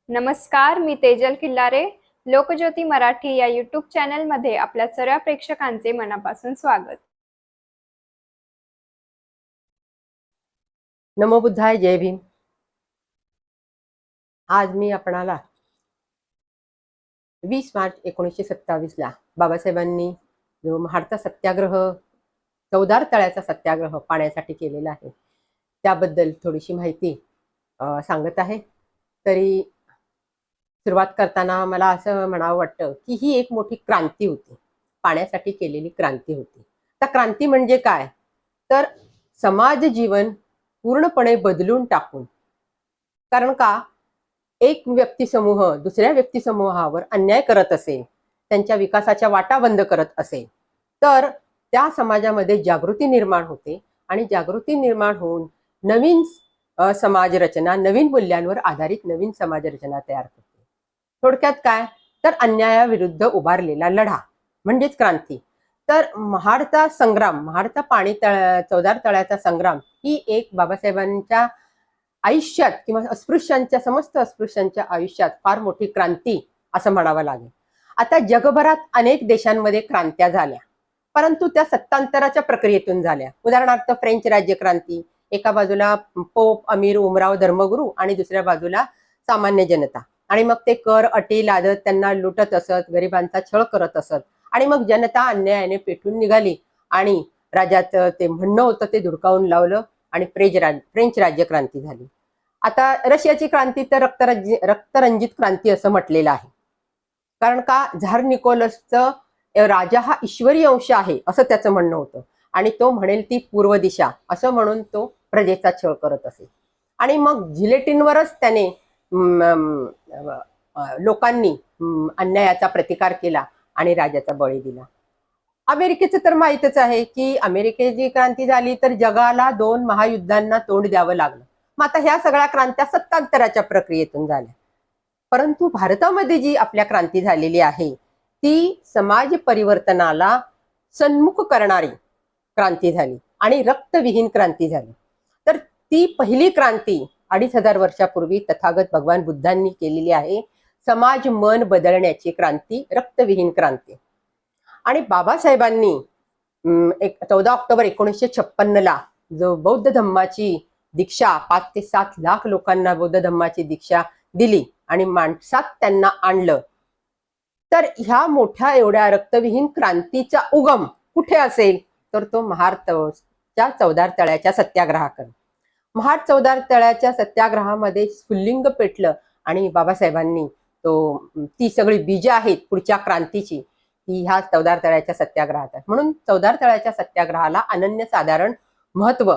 नमस्कार, मी तेजल किल्लारे. लोकज्योती मराठी या यूट्यूब चॅनलमध्ये आपल्या सर्व प्रेक्षकांचे मनापासून स्वागत. नमो बुद्धाय, जय भीम. आज मी आपणाला 20 मार्च 1927 ला बाबासाहेबांनी जो महाडचा सत्याग्रह, चौदार तळ्याचा सत्याग्रह पाण्यासाठी केलेला आहे त्याबद्दल थोडीशी माहिती सांगत आहे. तरी सुरुवात करताना मला असं म्हणावं वाटतं की ही एक मोठी क्रांती होती, पाण्यासाठी केलेली क्रांती होती. त्या क्रांती म्हणजे काय, तर समाज जीवन पूर्णपणे बदलून टाकून, कारण का एक व्यक्तिसमूह दुसऱ्या व्यक्तिसमूहावर अन्याय करत असेल, त्यांच्या विकासाच्या वाटा बंद करत असेल, तर त्या समाजामध्ये जागृती निर्माण होते आणि जागृती निर्माण होऊन नवीन समाज रचना, नवीन मूल्यांवर आधारित नवीन समाज रचना तयार होते. थोडक्यात काय, तर अन्यायाविरुद्ध उभारलेला लढा म्हणजेच क्रांती. तर महाडचा संग्राम, महाडचा चौदार तळ्याचा संग्राम ही एक बाबासाहेबांच्या आयुष्यात किंवा अस्पृश्यांच्या, समस्त अस्पृश्यांच्या आयुष्यात फार मोठी क्रांती असं म्हणावं लागेल. आता जगभरात अनेक देशांमध्ये क्रांत्या झाल्या, परंतु त्या सत्तांतराच्या प्रक्रियेतून झाल्या. उदाहरणार्थ फ्रेंच राज्यक्रांती, एका बाजूला पोप, अमीर, उमराव, धर्मगुरू आणि दुसऱ्या बाजूला सामान्य जनता, आणि मग ते कर अटी लादत त्यांना लुटत असत, गरिबांचा छळ करत असत, आणि मग जनता अन्यायाने पेटून निघाली आणि राजाचं ते म्हणणं होतं ते धुडकावून लावलं आणि फ्रेंच राज्यक्रांती झाली. आता रशियाची क्रांती तर रक्तरंजित क्रांती असं म्हटलेलं आहे, कारण का झार निकोलसचं राजा हा ईश्वरी अंश आहे असं त्याचं म्हणणं होतं, आणि तो म्हणेल ती पूर्व दिशा असं म्हणून तो प्रजेचा छळ करत असे. आणि मग जिलेटिनवरच त्याने लोकांनी अन्यायाचा प्रतिकार केला आणि राजाचा बळी दिला. अमेरिकेचं तर माहीतच आहे की अमेरिकेची क्रांती झाली तर जगाला 2 महायुद्धांना तोंड द्यावं लागलं. मग आता ह्या सगळ्या क्रांत्या सत्तांतराच्या प्रक्रियेतून झाल्या. परंतु भारतामध्ये जी आपल्या क्रांती झालेली आहे ती समाज परिवर्तनाला सन्मुख करणारी क्रांती झाली आणि रक्तविहीन क्रांती झाली. तर ती पहिली क्रांती 2500 वर्षापूर्वी तथागत भगवान बुद्धांनी केलेली आहे, समाज मन बदलण्याची क्रांती, रक्तविहीन क्रांती. आणि बाबासाहेबांनी 14 ऑक्टोबर 1956 ला जो बौद्ध धम्माची दीक्षा 5 ते 7 लाख लोकांना बौद्ध धम्माची दीक्षा दिली आणि माणसात त्यांना आणलं, तर ह्या मोठ्या एवढ्या रक्तविहीन क्रांतीचा उगम कुठे असेल, तर तो महाडच्या चौदार तळ्याच्या सत्याग्रहाकडे. महाड चौदार तळ्याच्या सत्याग्रहामध्ये स्फुल्लिंग पेटलं आणि बाबासाहेबांनी ती सगळी बीज आहेत पुढच्या क्रांतीची ती ह्या चौदार तळ्याच्या सत्याग्रहात आहे. म्हणून चौदार तळ्याच्या सत्याग्रहाला अनन्यसाधारण महत्व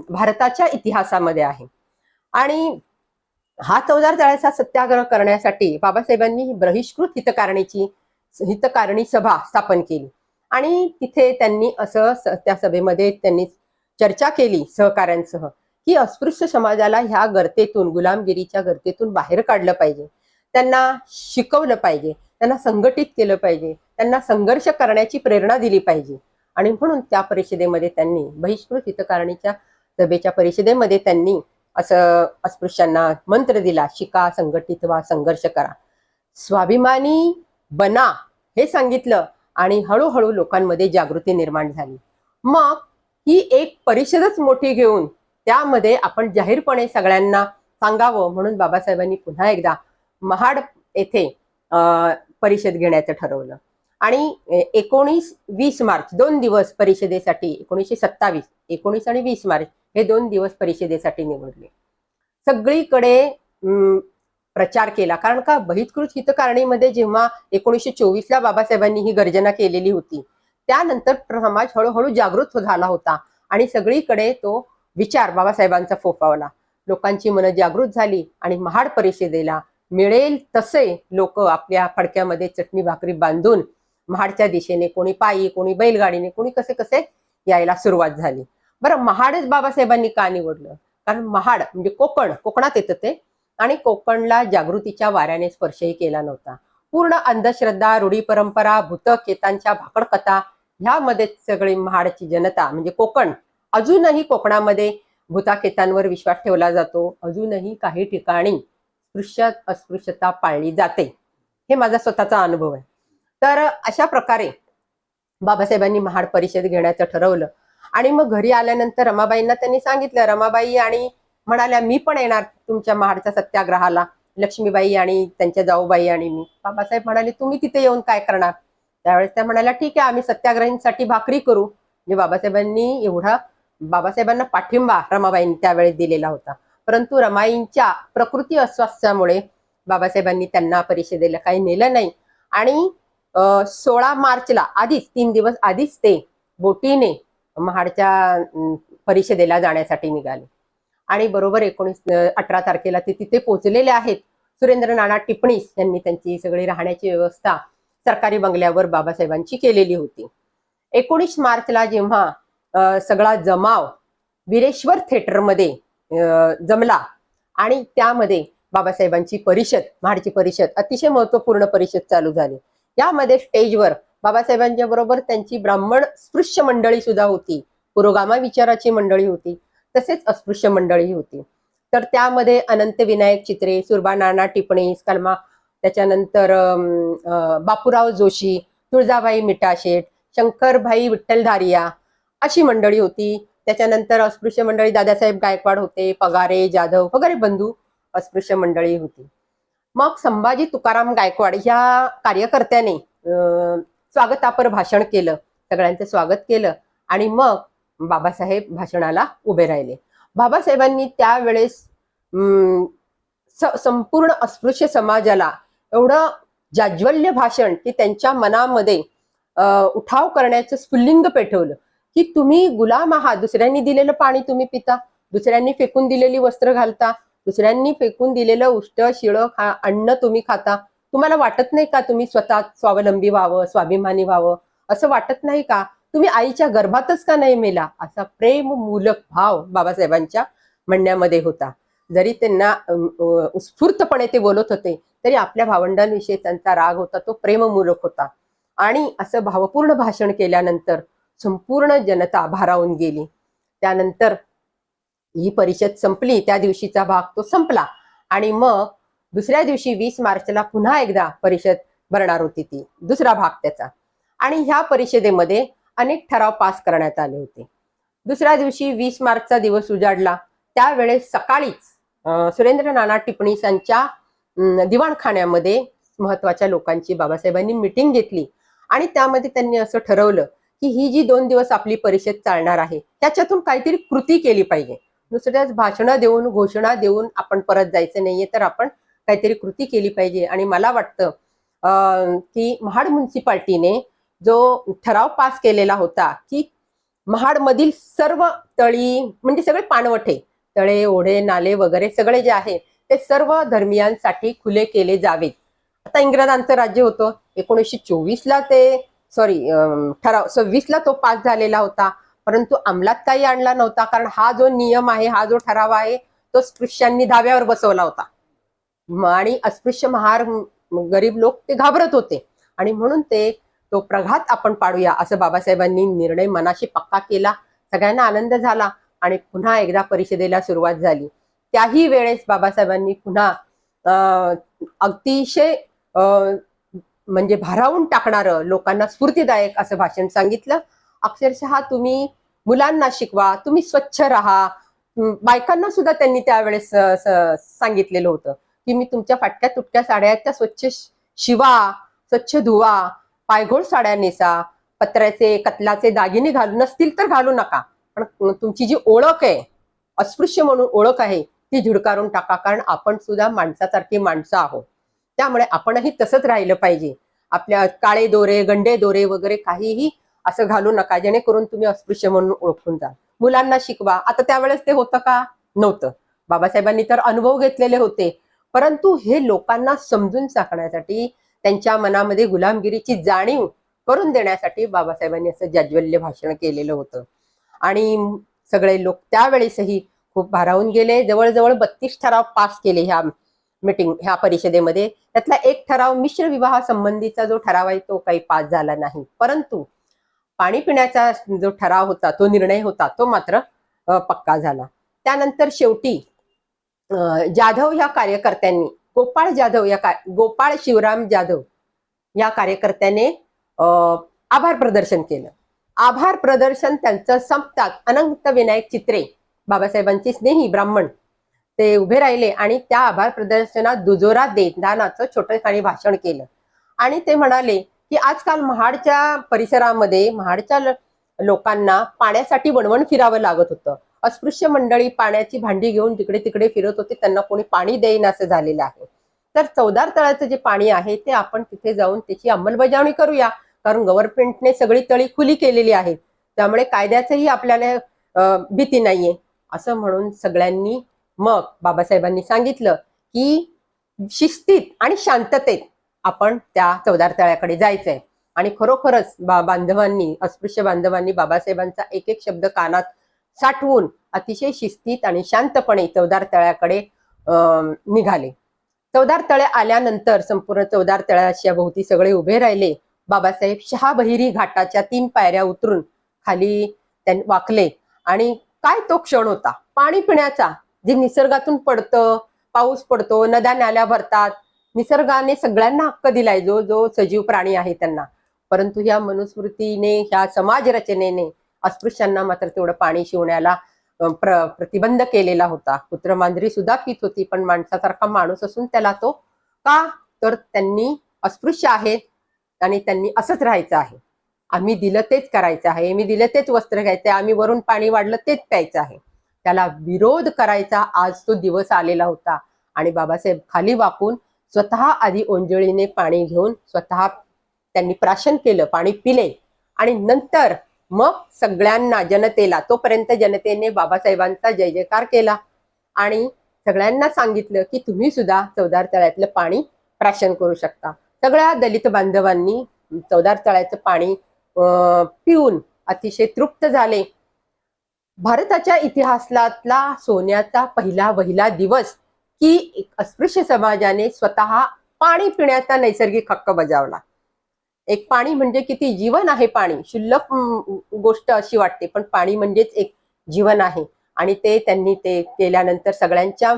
भारताच्या इतिहासामध्ये आहे. आणि हा चौदार तळ्याचा सत्याग्रह करण्यासाठी बाबासाहेबांनी बहिष्कृत हितकारणी सभा स्थापन केली आणि तिथे त्यांनी असं त्या सभेमध्ये त्यांनी चर्चा केली सहकाऱ्यांसह की अस्पृश्य समाजाला ह्या गर्तेतून, गुलामगिरीच्या गर्तेतून बाहेर काढलं पाहिजे, त्यांना शिकवलं पाहिजे, त्यांना संघटित केलं पाहिजे, त्यांना संघर्ष करण्याची प्रेरणा दिली पाहिजे. आणि म्हणून त्या परिषदेमध्ये त्यांनी, बहिष्कृत हितकारणीच्या सभेच्या परिषदेमध्ये त्यांनी असं अस्पृश्यांना मंत्र दिला, शिका, संघटित व्हा, संघर्ष करा, स्वाभिमानी बना हे सांगितलं. आणि हळूहळू लोकांमध्ये जागृती निर्माण झाली. मग ही एक परिषदच मोठी घेऊन त्यामध्ये आपण जाहीरपणे सगळ्यांना सांगावं म्हणून बाबासाहेबांनी पुन्हा एकदा महाड येथे परिषद घेण्याचं ठरवलं. आणि 19-20 मार्च 2 दिवस परिषदेसाठी, 1927, 19 आणि 20 मार्च हे 2 दिवस परिषदेसाठी निवडले. सगळीकडे प्रचार केला, कारण का बहिष्कृत हितकारणीमध्ये जेव्हा 1924 ला बाबासाहेबांनी ही गर्जना केलेली होती, त्यानंतर समाज हळूहळू जागृत झाला होता आणि सगळीकडे तो विचार बाबासाहेबांचा फोफावला. लोकांची मनं जागृत झाली आणि महाड परिषदेला मिळेल तसे लोक आपल्या फडक्यामध्ये चटणी भाकरी बांधून महाडच्या दिशेने, कोणी पायी, कोणी बैलगाडीने, कोणी कसे कसे यायला सुरुवात झाली. बरं, महाडच बाबासाहेबांनी का निवडलं? कारण महाड म्हणजे कोकणात येतं ते, आणि कोकणला जागृतीच्या वाऱ्याने स्पर्शही केला नव्हता. पूर्ण अंधश्रद्धा, रूढी परंपरा, भूतकेतांच्या भाकडकथा ह्यामध्ये सगळी महाडची जनता म्हणजे कोकण, अजूनही कोकणामध्ये भूताकेतांवर विश्वास ठेवला जातो. अजूनही काही ठिकाणी अस्पृश्यता पाळली जाते. हे माझा स्वतःचा अनुभव आहे. तर अशा प्रकारे बाबासाहेबांनी महाड परिषद घेण्याचं ठरवलं. आणि मग घरी आल्यानंतर रमाबाईंना त्यांनी सांगितलं. रमाबाई आणि म्हणाल्या, मी पण येणार तुमच्या महाडच्या सत्याग्रहाला, लक्ष्मीबाई आणि त्यांच्या जाऊबाई आणि मी. बाबासाहेब म्हणाले, तुम्ही तिथे येऊन काय करणार? त्यावेळेस त्या म्हणाल्या, ठीक आहे, आम्ही सत्याग्रहींसाठी भाकरी करू. म्हणजे बाबासाहेबांना पाठिंबा रमाबाईंनी त्यावेळेस दिलेला होता. परंतु रमाईंच्या प्रकृती अस्वास्थ्यामुळे बाबासाहेबांनी त्यांना परिषदेला काही नेलं नाही. आणि 16 मार्चला आधीच 3 दिवस आधीच ते बोटीने महाडच्या परिषदेला जाण्यासाठी निघाले. आणि बरोबर 18 तारखेला ते तिथे पोहोचलेले आहेत. सुरेंद्र नाना टिपणीस यांनी त्यांची सगळी राहण्याची व्यवस्था सरकारी बंगल्यावर बाबासाहेबांची केलेली होती. 19 मार्चला जेव्हा सगळा जमाव वीरेश्वर थिएटरमध्ये जमला आणि त्यामध्ये बाबासाहेबांची परिषद, महाडची परिषद, अतिशय महत्वपूर्ण परिषद चालू झाली. यामध्ये स्टेजवर बाबासाहेबांच्या बरोबर त्यांची ब्राह्मण स्पृश्य मंडळी सुद्धा होती, पुरोगामा विचाराची मंडळी होती, तसेच अस्पृश्य मंडळी होती. तर त्यामध्ये अनंत विनायक चित्रे, सुरबा नाना टिपणीस, कलमा, त्याच्यानंतर बापूराव जोशी, तुळजाबाई मिठाशेठ, शंकरभाई विठ्ठलधारिया अशी मंडळी होती. त्याच्यानंतर अस्पृश्य मंडळी दादासाहेब गायकवाड होते, पगारे, जाधव वगैरे बंधू अस्पृश्य मंडळी होती. मग संभाजी तुकाराम गायकवाड ह्या कार्यकर्त्याने स्वागतापर भाषण केलं, सगळ्यांचं स्वागत केलं. आणि मग बाबासाहेब भाषणाला उभे राहिले. बाबासाहेबांनी त्यावेळेस संपूर्ण अस्पृश्य समाजाला एवढं जाज्वल्य भाषण की त्यांच्या मनामध्ये उठाव करण्याचं स्फुल्लिंग पेटवलं की तुम्ही गुलाम आहात, दुसऱ्यांनी दिलेलं पाणी तुम्ही पिता, दुसऱ्यांनी फेकून दिलेली वस्त्र घालता, दुसऱ्यांनी फेकून दिलेलं उष्ट शिळं अन्न तुम्ही खाता. तुम्हाला वाटत नाही का तुम्ही स्वतः स्वावलंबी व्हावं, स्वाभिमानी व्हावं? असं वाटत नाही का? तुम्ही आईच्या गर्भातच का नाही मेला? असा प्रेममूलक भाव बाबासाहेबांच्या म्हणण्यामध्ये होता. जरी त्यांना उत्स्फूर्तपणे ते बोलत होते तरी आपल्या भावंडांविषयी त्यांचा राग होता, तो प्रेममूलक होता. आणि असं भावपूर्ण भाषण केल्यानंतर संपूर्ण जनता भारावून गेली. त्यानंतर ही परिषद संपली, त्या दिवशीचा भाग तो संपला. आणि मग दुसऱ्या दिवशी 20 मार्चला पुन्हा एकदा परिषद भरणार होती, ती दुसरा भाग त्याचा. आणि ह्या परिषदेमध्ये अनेक ठराव पास करण्यात आले होते. दुसऱ्या दिवशी 20 मार्चचा दिवस उजाडला. त्यावेळेस सकाळीच सुरेंद्र नाना टिपणीसांच्या दिवाणखान्यामध्ये महत्वाच्या लोकांची बाबासाहेबांनी मिटिंग घेतली. आणि त्यामध्ये त्यांनी असं ठरवलं की ही जी 2 दिवस आपली परिषद चालणार आहे त्याच्यातून काहीतरी कृती केली पाहिजे. नुसत्याच भाषणं देऊन, घोषणा देऊन आपण परत जायचं नाहीये, तर आपण काहीतरी कृती केली पाहिजे. आणि मला वाटतं की महाड म्युन्सिपाल्टीने जो ठराव पास केलेला होता की महाडमधील सर्व तळी, म्हणजे सगळे पाणवठे, तळे, ओढे, नाले वगैरे सगळे जे आहे ते सर्व धर्मियांसाठी खुले केले जावेत. आता इंग्रजांचं राज्य होतं. 1924ला ते ठराव 26ला तो पास झालेला होता, परंतु अंमलात काही आणला नव्हता. कारण हा जो नियम आहे, हा जो ठराव आहे, तो स्पृश्यांनी धाब्यावर बसवला होता. आणि अस्पृश्य महार गरीब लोक ते घाबरत होते. आणि म्हणून तो प्रघात आपण पाडूया असं बाबासाहेबांनी निर्णय मनाशी पक्का केला. सगळ्यांना आनंद झाला आणि पुन्हा एकदा परिषदेला सुरुवात झाली. त्याही वेळेस बाबासाहेबांनी पुन्हा अतिशय म्हणजे भारावून टाकणारं, लोकांना स्फूर्तीदायक असं भाषण सांगितलं. अक्षरशः तुम्ही मुलांना शिकवा, तुम्ही स्वच्छ राहा. बायकांना सुद्धा त्यांनी त्यावेळेस सांगितलेलं होतं की मी तुमच्या फाटक्या तुटक्या साड्या त्या स्वच्छ शिवा, स्वच्छ धुवा, पायघोळ साड्या नेसा, पत्र्याचे कतलाचे दागिने घालू नसतील तर घालू नका, पण तुमची जी ओळख आहे, अस्पृश्य म्हणून ओळख आहे, ती झुडकारून टाका. कारण आपण सुद्धा माणसासारखी माणसं आहोत. त्यामुळे आपणही तसंच राहिलं पाहिजे. आपल्या काळे दोरे, गंडे दोरे वगैरे काहीही असं घालू नका, जेणेकरून तुम्ही अस्पृश्य म्हणून ओळखून जा. मुलांना शिकवा. आता त्यावेळेस ते होतं का? नव्हतं. बाबासाहेबांनी तर अनुभव घेतलेले होते, परंतु हे लोकांना समजून सांगण्यासाठी, त्यांच्या मनामध्ये गुलामगिरीची जाणीव करून देण्यासाठी बाबासाहेबांनी असं जाज्वल्य भाषण केलेलं होतं. आणि सगळे लोक त्यावेळेसही खूप भारावून गेले. जवळजवळ 32 ठराव पास केले ह्या परिषदेमध्ये. त्यातला एक ठराव मिश्र विवाह संबंधीचा जो ठराव आहे तो काही पास झाला नाही, परंतु पाणी पिण्याचा जो ठराव होता, तो निर्णय होता, तो मात्र पक्का झाला. त्यानंतर शेवटी जाधव ह्या कार्यकर्त्यांनी गोपाळ जाधव गोपाळ शिवराम जाधव या कार्यकर्त्याने आभार प्रदर्शन केलं. आभार प्रदर्शन त्यांचं संपतात अनंत विनायक चित्रे, बाबासाहेबांचे स्नेही ब्राह्मण, ते उभे राहिले आणि त्या आभार प्रदर्शनात दुजोरा देतानाचं छोटंखानी भाषण केलं. आणि ते म्हणाले की आजकाल महाडच्या परिसरामध्ये महाडच्या लोकांना पाण्यासाठी वणवण फिरावं लागत होतं. अस्पृश्य मंडळी पाण्याची भांडी घेऊन जिकडे तिकडे फिरत होते, त्यांना कोणी पाणी देईन असं झालेलं आहे. तर चौदार तळ्याचं जे पाणी आहे ते आपण तिथे जाऊन त्याची अंमलबजावणी करूया, कारण गव्हर्नमेंटने सगळी तळी खुली केलेली आहेत, त्यामुळे कायद्याचंही आपल्याला भीती नाहीये असं म्हणून सगळ्यांनी मग बाबासाहेबांनी सांगितलं की शिस्तीत आणि शांततेत आपण त्या चौदार तळ्याकडे जायचंय. आणि खरोखरच बांधवांनी, अस्पृश्य बांधवांनी बाबासाहेबांचा एक एक शब्द कानात साठवून अतिशय शिस्तीत आणि शांतपणे चौदार तळ्याकडे निघाले. चौदार तळे आल्यानंतर संपूर्ण चौदार तळ्याच्या भोवती सगळे उभे राहिले. बाबासाहेब शहाबहिरी घाटाच्या 3 पायऱ्या उतरून खाली त्यांनी वाकले. आणि काय तो क्षण होता पाणी पिण्याचा, जे निसर्गातून पडतं, पाऊस पडतो, नद्या नाल्या भरतात, निसर्गाने सगळ्यांना हक्क दिलाय, जो जो सजीव प्राणी आहे त्यांना. परंतु ह्या मनुस्मृतीने, ह्या समाज रचनेने अस्पृश्यांना मात्र तेवढं पाणी शिवण्याला प्रतिबंध केलेला होता. कुत्रमांजरी सुद्धा पित होती, पण माणसासारखा माणूस असून त्याला तो का, तर त्यांनी अस्पृश्य आहेत आणि त्यांनी असंच राहायचं आहे. आम्ही दिलं तेच करायचं आहे, मी दिलं तेच वस्त्र घ्यायचंय, आम्ही वरून पाणी वाढलं तेच प्यायचं आहे. त्याला विरोध करायचा आज तो दिवस आलेला होता. आणि बाबासाहेब खाली वाकून स्वतः आधी ओंजळीने पाणी घेऊन स्वतः त्यांनी प्राशन केलं, पाणी पिले. आणि नंतर मग सगळ्यांना, जनतेला, तोपर्यंत जनतेने बाबासाहेबांचा जय जयकार केला आणि सगळ्यांना सांगितलं की तुम्ही सुद्धा चौदार तळ्यातलं पाणी प्राशन करू शकता. सगळ्या दलित बांधवांनी चौदार तळ्याचं पाणी पिऊन अतिशय तृप्त झाले. भारताच्या इतिहासातला सोन्याचा पहिला वहिला दिवस की अस्पृश्य समाजाने स्वतः पाणी पिण्याचा नैसर्गिक हक्क बजावला. एक पाणी म्हणजे किती जीवन आहे, पाणी क्षुल्लक गोष्ट अशी वाटते, पण पाणी म्हणजेच एक जीवन आहे. आणि ते त्यांनी ते केल्यानंतर सगळ्यांच्या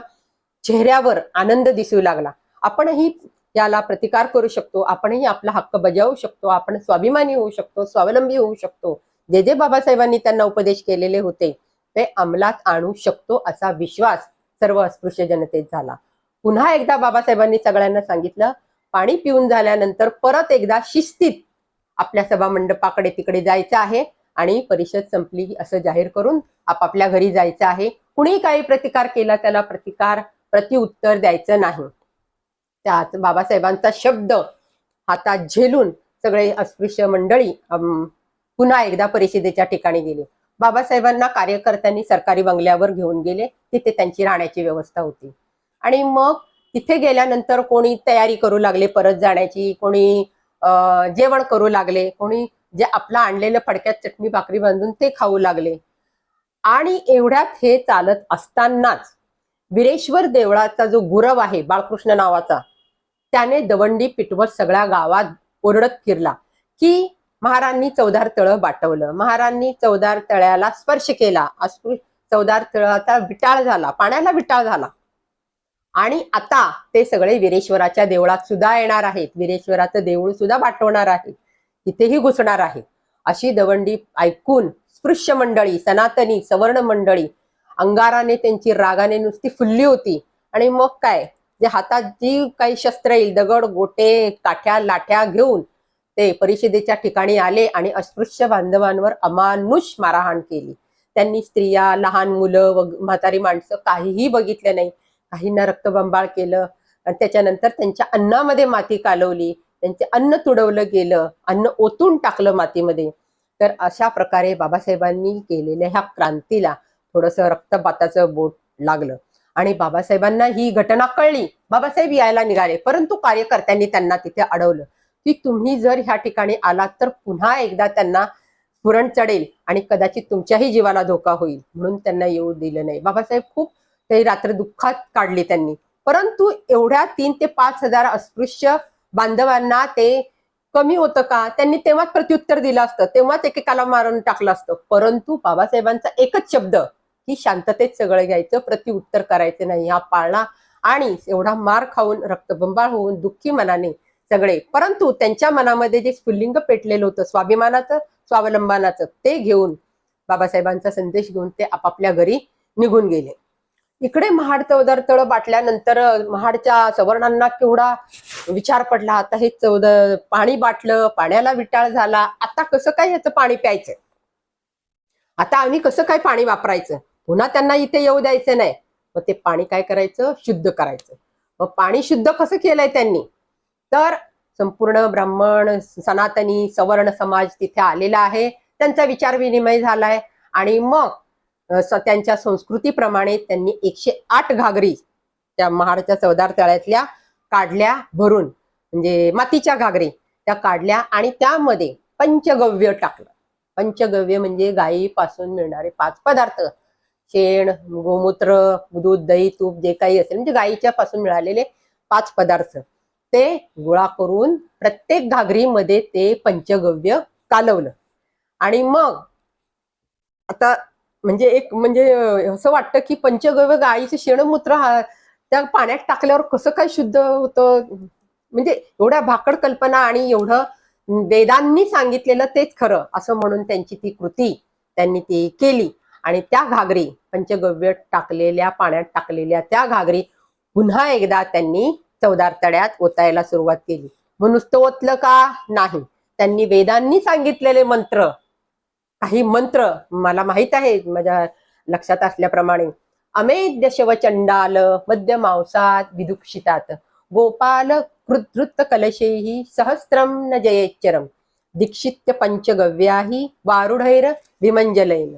चेहऱ्यावर आनंद दिसू लागला. आपणही याला प्रतिकार करू शकतो, आपणही आपला हक्क बजावू शकतो, आपण स्वाभिमानी होऊ शकतो, स्वावलंबी होऊ शकतो. जे जे बाबासाहेबांनी त्यांना उपदेश केलेले होते ते अंमलात आणू शकतो असा विश्वास सर्व अस्पृश्य जनतेत झाला. पुन्हा एकदा बाबासाहेबांनी सगळ्यांना सांगितलं, पाणी पिऊन झाल्यानंतर परत एकदा शिस्तीत आपल्या सभा मंडपाकडे तिकडे जायचं आहे आणि परिषद संपली असं जाहीर करून आपापल्या घरी जायचं आहे. कुणी काही प्रतिकार केला त्याला प्रतिउत्तर द्यायचं नाही. त्यात बाबासाहेबांचा शब्द हातात झेलून सगळे अस्पृश्य मंडळी पुन्हा एकदा परिषदेच्या ठिकाणी गेले. बाबासाहेबांना कार्यकर्त्यांनी सरकारी बंगल्यावर घेऊन गेले, तिथे त्यांची राहण्याची व्यवस्था होती. आणि मग तिथे गेल्यानंतर कोणी तयारी करू लागले परत जाण्याची, कोणी जेवण करू लागले, कोणी जे आपलं आणलेलं फडक्यात चटणी भाकरी बांधून ते खाऊ लागले. आणि एवढ्यात हे चालत असतानाच विरेश्वर देवळाचा जो गुरव आहे बाळकृष्ण नावाचा, त्याने दवंडी पिटवत सगळ्या गावात ओरडत फिरला की महारांनी चौदार तळं बाटवलं, महारांनी चौदार तळ्याला स्पर्श केला, चौदार तळाचा विटाळ झाला, पाण्याला विटाळ झाला. आणि आता ते सगळे विरेश्वराच्या देवळात सुद्धा येणार आहेत, विरेश्वराचं देऊळ सुद्धा बाटवणार आहेत, तिथेही घुसणार आहेत. अशी दवंडी ऐकून स्पृश्य मंडळी, सनातनी सवर्ण मंडळी अंगाराने, त्यांची रागाने नुसती फुलली होती. आणि मग काय, जे हातात जी काही शस्त्र येईल, दगड, गोटे, काठ्या, लाठ्या घेऊन ते परिषदेच्या ठिकाणी आले आणि अस्पृश्य बांधवांवर अमानुष मारहाण केली. त्यांनी स्त्रिया, लहान मुलं व म्हातारी माणसं काहीही बघितलं नाही. काहींना रक्तबंबाळ केलं आणि त्याच्यानंतर त्यांच्या अन्नामध्ये माती कालवली, त्यांचे अन्न तुडवलं गेलं, अन्न ओतून टाकलं मातीमध्ये. तर अशा प्रकारे बाबासाहेबांनी केलेल्या ह्या क्रांतीला थोडंसं रक्तपाताचं बोट लागलं आणि बाबासाहेबांना ही घटना कळली. बाबासाहेब यायला निघाले, परंतु कार्यकर्त्यांनी त्यांना तिथे अडवलं की तुम्ही जर ह्या ठिकाणी आलात तर पुन्हा एकदा त्यांना स्फुरण चढेल आणि कदाचित तुमच्याही जीवाला धोका होईल, म्हणून त्यांना येऊ दिलं नाही. बाबासाहेब खूप काही रात्र दुःखात काढली त्यांनी. परंतु एवढ्या 3 ते 5 हजार अस्पृश्य बांधवांना ते कमी होतं का? त्यांनी तेव्हाच प्रत्युत्तर दिलं असतं, तेव्हाच एकेकाला मारून टाकलं असतं. परंतु बाबासाहेबांचा एकच शब्द की शांततेत सगळं घ्यायचं, प्रत्युत्तर करायचं नाही, हा पाळणा आणि एवढा मार खाऊन रक्तबंबाळ होऊन दुःखी मनाने सगळे, परंतु त्यांच्या मनामध्ये जे स्फुल्लिंग पेटलेलं होतं स्वाभिमानाचं स्वावलंबनाचं, ते घेऊन बाबासाहेबांचा संदेश घेऊन ते आपापल्या घरी निघून गेले. इकडे महाड चौदार तळ बाटल्यानंतर महाडच्या सवर्णांना केवढा विचार पडला. आता हे पाणी बाटलं, पाण्याला विटाळ झाला, आता कसं काय ह्याचं पाणी प्यायचं, आता आम्ही कसं काय पाणी वापरायचं, पुन्हा त्यांना इथे येऊ द्यायचं नाही. मग ते पाणी काय करायचं, शुद्ध करायचं. मग पाणी शुद्ध कसं केलंय त्यांनी, तर संपूर्ण ब्राह्मण सनातनी सवर्ण समाज तिथे आलेला आहे, त्यांचा विचार विनिमय झालाय. आणि मग त्यांच्या संस्कृतीप्रमाणे त्यांनी 108 घागरी त्या महाडच्या चौदार तळ्यातल्या काढल्या भरून, म्हणजे मातीच्या घागरी त्या काढल्या आणि त्यामध्ये पंचगव्य टाकलं. पंचगव्य म्हणजे गायीपासून मिळणारे 5 पदार्थ, शेण, गोमूत्र, दूध, दही, तूप जे काही असेल, म्हणजे गायीच्या पासून मिळालेले 5 पदार्थ ते गोळा करून प्रत्येक घागरीमध्ये ते पंचगव्य कालवलं. आणि मग आता म्हणजे असं वाटतं की पंचगव्य गायीचे शेणमूत्र त्या पाण्यात टाकल्यावर कसं काय शुद्ध होतं, म्हणजे एवढ्या भाकड कल्पना आणि एवढं वेदांनी सांगितलेलं तेच खरं असं म्हणून त्यांची ती कृती त्यांनी ती केली. आणि त्या घागरी पंचगव्य टाकलेल्या पाण्यात टाकलेल्या त्या घागरी पुन्हा एकदा त्यांनी चौदार तळ्यात ओतायला सुरुवात केली. मग नुसतं ओतलं का, नाही, त्यांनी वेदांनी सांगितलेले मंत्र, काही मंत्र मला माहित आहे, माझ्या लक्षात असल्याप्रमाणे, अमेद्य शवचंडाल मध्य मांसात विदुक्षितात गोपाल कृद्रुत कलशेही सहस्त्रम न जयेच्चरम दीक्षित्य पंचगव्याही वारुढैर विमंजलेन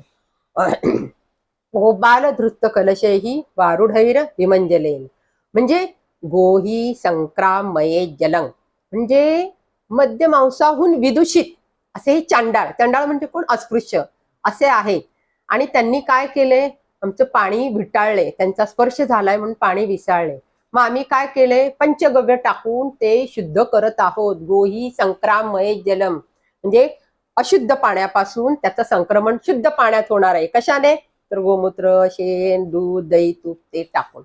गोपाल धृत कलशेही वारुढैर विमंजलेन, म्हणजे गोही संक्रामये जलं, म्हणजे मध्य मांसाहून विदूषित असे हे चांडाळ, चांडाळ म्हणजे कोण, अस्पृश्य असे आहेत. आणि त्यांनी काय केले, आमचं पाणी विटाळले, त्यांचा स्पर्श झालाय म्हणून पाणी विसाळले. मग आम्ही काय केले, पंचगव्य टाकून ते शुद्ध करत आहोत. गोही संक्रामय जलम, म्हणजे अशुद्ध पाण्यापासून त्याचं संक्रमण शुद्ध पाण्यात होणार आहे. कशाने, तर गोमूत्र, शेण, दूध, दही, तूप ते टाकून.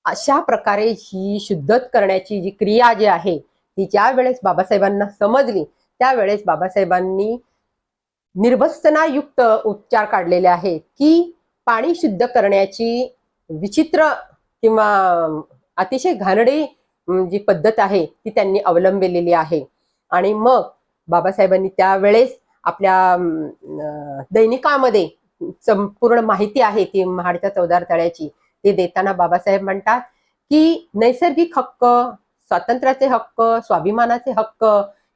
अशा प्रकारे ही शुद्ध करण्याची जी क्रिया जी आहे ती ज्या वेळेस बाबासाहेबांना समजली त्यावेळेस बाबासाहेबांनी निर्भस्तनायुक्त उपचार काढलेले आहेत की पाणी शुद्ध करण्याची विचित्र किंवा अतिशय घाणेरडी जी पद्धत आहे ती त्यांनी अवलंबलेली आहे. आणि मग बाबासाहेबांनी त्यावेळेस आपल्या दैनिकामध्ये संपूर्ण माहिती आहे ती महाडच्या चौदार तळ्याची, ते देताना बाबासाहेब म्हणतात की नैसर्गिक हक्क, स्वातंत्र्याचे हक्क, स्वाभिमानाचे हक्क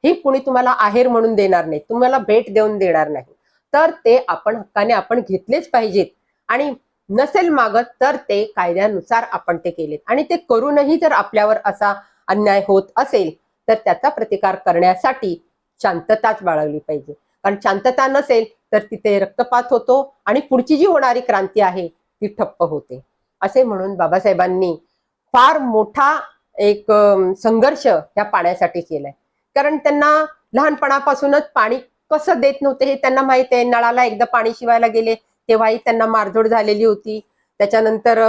हे कुणी तुम्हाला आहेर म्हणून देणार नाही, तुम्हाला भेट देऊन देणार नाही, तर ते आपण हक्काने आपण घेतलेच पाहिजेत. आणि नसेल मागत तर ते कायद्यानुसार आपण ते केलेत. आणि ते करूनही जर आपल्यावर असा अन्याय होत असेल तर त्याचा प्रतिकार करण्यासाठी शांतताच बाळगली पाहिजे. कारण शांतता नसेल तर तिथे रक्तपात होतो आणि पुढची जी होणारी क्रांती आहे ती ठप्प होते. असे म्हणून बाबासाहेबांनी फार मोठा एक संघर्ष या पाण्यासाठी केलाय. कारण त्यांना लहानपणापासूनच पाणी कसं देत नव्हते हे त्यांना माहित आहे. नळाला एकदा पाणी शिवायला गेले तेव्हाही त्यांना मारझोड झालेली होती. त्याच्यानंतर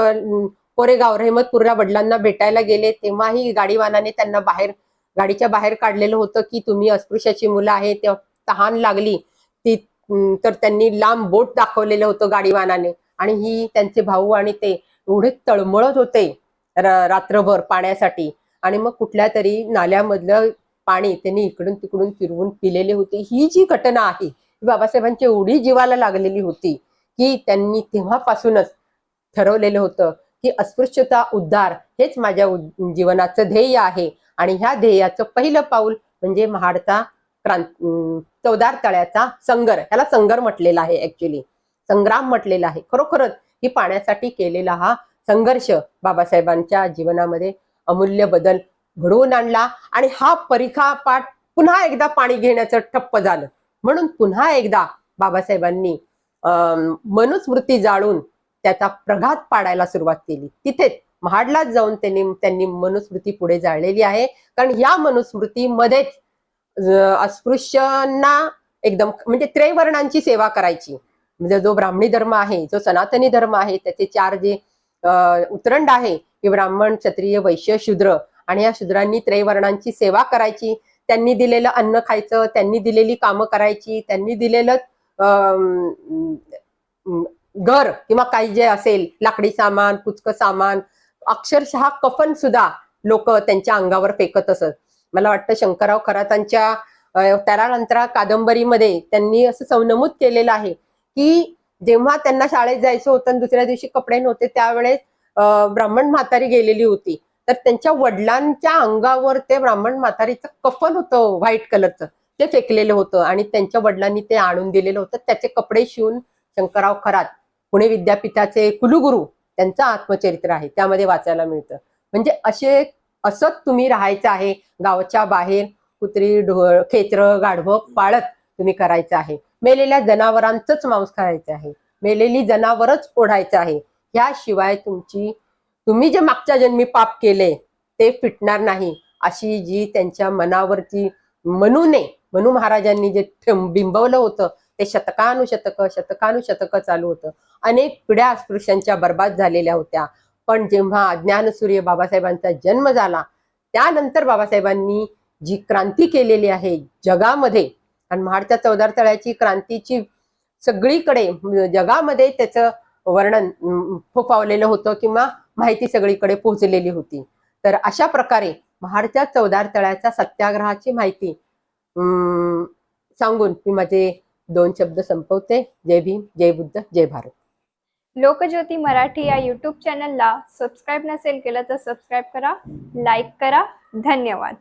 कोरेगाव रहमतपूरला वडिलांना भेटायला गेले तेव्हाही गाडीवानाने त्यांना गाडीच्या बाहेर काढलेलं होतं की तुम्ही अस्पृश्याची मुलं आहे, तेव्हा तहान लागली ती तर त्यांनी लांब बोट दाखवलेलं होतं गाडीवानाने. आणि ही त्यांचे भाऊ आणि ते एवढे तळमळत होते रात्रभर पाण्यासाठी. आणि मग कुठल्या तरी नाल्यामधलं पाणी त्यांनी इकडून तिकडून फिरवून पिलेले होते. ही जी घटना आहे बाबासाहेबांची एवढी जीवाला लागलेली होती की त्यांनी तेव्हापासूनच ठरवलेलं होतं की अस्पृश्यता उद्धार हेच माझ्या जीवनाचं ध्येय आहे. आणि ह्या ध्येयाचं पहिलं पाऊल म्हणजे महाडचा चौदार तळ्याचा संगर, ह्याला संगर म्हटलेला आहे, ऍक्च्युली संग्राम म्हटलेला आहे. खरोखरच ही पाण्यासाठी केलेला हा संघर्ष बाबासाहेबांच्या जीवनामध्ये अमूल्य बदल घडवून आणला. आणि हा परिखापाठ पुन्हा एकदा पाणी घेण्याचं ठप्प झालं. म्हणून पुन्हा एकदा बाबासाहेबांनी मनुस्मृती जाळून त्याचा प्रघात पाडायला सुरुवात केली. तिथेच महाडलाच जाऊन त्यांनी मनुस्मृती पुढे जाळलेली आहे. कारण या मनुस्मृतीमध्येच अस्पृश्यांना एकदम म्हणजे त्रैवर्णांची सेवा करायची. म्हणजे जो ब्राह्मणी धर्म आहे, जो सनातनी धर्म आहे, त्याचे 4 जे उतरंड आहे की ब्राह्मण, क्षत्रिय, वैश्य, शूद्र, आणि या शूद्रांनी त्रैवर्णांची सेवा करायची, त्यांनी दिलेलं अन्न खायचं, त्यांनी दिलेली कामं करायची, त्यांनी दिलेलं घर किंवा काही जे असेल लाकडी सामान, कुचकं सामान, अक्षरशः कफन सुद्धा लोक त्यांच्या अंगावर फेकत असत. मला वाटतं शंकरराव खरातांच्या तरानंतरा कादंबरीमध्ये त्यांनी असं नमूद केलेलं आहे की जेव्हा त्यांना शाळेत जायचं होतं आणि दुसऱ्या दिवशी कपडे नव्हते, त्यावेळेस ब्राह्मण म्हातारी गेलेली होती, तर त्यांच्या वडिलांच्या अंगावर ते ब्राह्मण म्हातारीचं कफन होतं व्हाईट कलरचं, ते फेकलेलं होतं आणि त्यांच्या वडिलांनी ते आणून दिलेलं होतं. त्याचे कपडे शिवून शंकरराव खरात, पुणे विद्यापीठाचे कुलगुरू, त्यांचं आत्मचरित्र आहे, त्यामध्ये वाचायला मिळतं. म्हणजे असंच तुम्ही राहायचं आहे, गावाच्या बाहेर कुत्री, ढोळ, खेचरं, गाढवं पाळत तुम्ही करायचं आहे, मेलेल्या जनावरांचंच मांस खायचं आहे, मेलेली जनावरच ओढायचं आहे. याशिवाय तुम्ही जे मागच्या जन्मी पाप केले ते फिटणार नाही, अशी जी त्यांच्या मनावरती मनू महाराजांनी जे बिंबवलं होतं ते शतकानुशतक चालू होतं. अनेक पिढ्या अस्पृश्यांच्या बर्बाद झालेल्या होत्या. पण जेव्हा अज्ञानसूर्य बाबासाहेबांचा जन्म झाला, त्यानंतर बाबासाहेबांनी जी क्रांती केलेली आहे जगामध्ये, आणि महाडच्या चौदार तळ्याची क्रांतीची सगळीकडे जगामध्ये त्याचं वर्णन फोफावलेलं होतं किंवा माहिती सगळीकडे पोहोचलेली होती. तर अशा प्रकारे महाडच्या चौदार तळ्याच्या सत्याग्रहाची माहिती सांगून मी माझे 2 शब्द संपवते. जय भीम, जय बुद्ध, जय भारत. लोकज्योती मराठी या यूट्यूब चॅनलला सबस्क्राईब नसेल केलं तर सबस्क्राईब करा, लाईक करा. धन्यवाद.